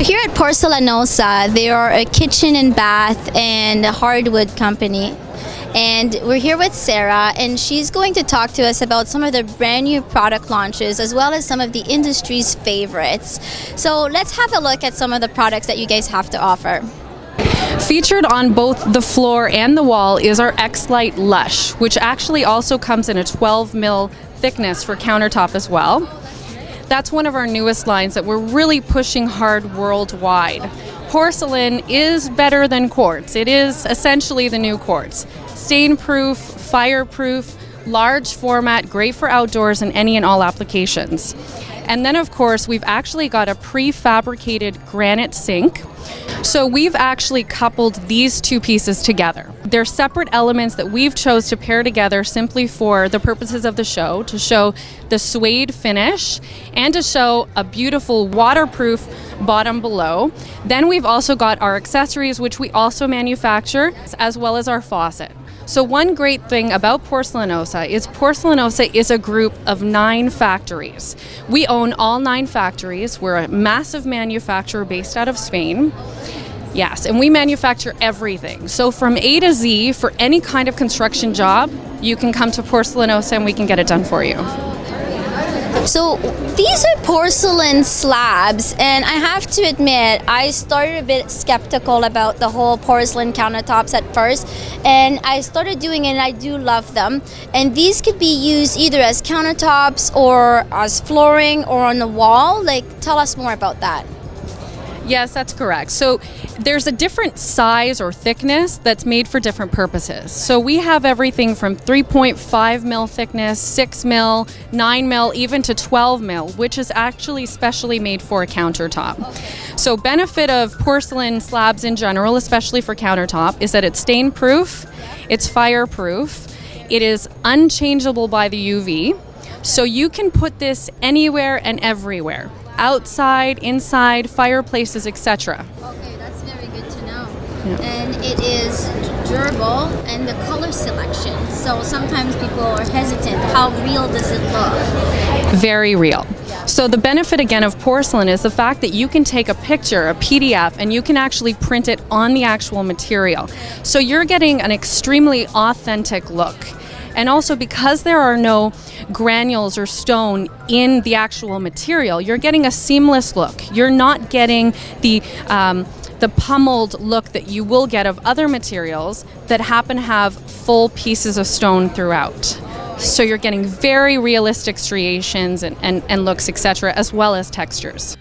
Here at Porcelanosa, they are a kitchen and bath and a hardwood company. And we're here with Sarah, and she's going to talk to us about some of the brand new product launches as well as some of the industry's favorites. So let's have a look at some of the products that you guys have to offer. Featured on both the floor and the wall is our X-Lite Lush, which actually also comes in a 12 mil thickness for countertop as well. That's one of our newest lines that we're really pushing hard worldwide. Porcelain is better than quartz. It is essentially the new quartz. Stain-proof, fireproof, large format, great for outdoors and any and all applications. And then of course we've actually got a prefabricated granite sink. So we've actually coupled these two pieces together. They're separate elements that we've chose to pair together simply for the purposes of the show, to show the suede finish and to show a beautiful waterproof bottom below. Then we've also got our accessories, which we also manufacture, as well as our faucet. So one great thing about Porcelanosa is a group of 9 factories. We own all 9 factories. We're a massive manufacturer based out of Spain. Yes, and we manufacture everything. So from A to Z, for any kind of construction job, you can come to Porcelanosa and we can get it done for you. So these are porcelain slabs, and I have to admit I started a bit skeptical about the whole porcelain countertops at first, and I started doing it and I do love them. And these could be used either as countertops or as flooring or on the wall. Tell us more about that. Yes, that's correct. So there's a different size or thickness that's made for different purposes. So we have everything from 3.5 mil thickness, 6 mil, 9 mil, even to 12 mil, which is actually specially made for a countertop. So benefit of porcelain slabs in general, especially for countertop, is that it's stain proof, it's fireproof, it is unchangeable by the UV. So you can put this anywhere and everywhere. Outside, inside, fireplaces, etc. Okay, that's very good to know. Yeah. And it is durable, and the color selection. So sometimes people are hesitant. How real does it look? Very real. Yeah. So the benefit again of porcelain is the fact that you can take a picture, a PDF, and you can actually print it on the actual material. So you're getting an extremely authentic look. And also because there are no granules or stone in the actual material, you're getting a seamless look. You're not getting the pummeled look that you will get of other materials that happen to have full pieces of stone throughout. So you're getting very realistic striations and looks, etc., as well as textures.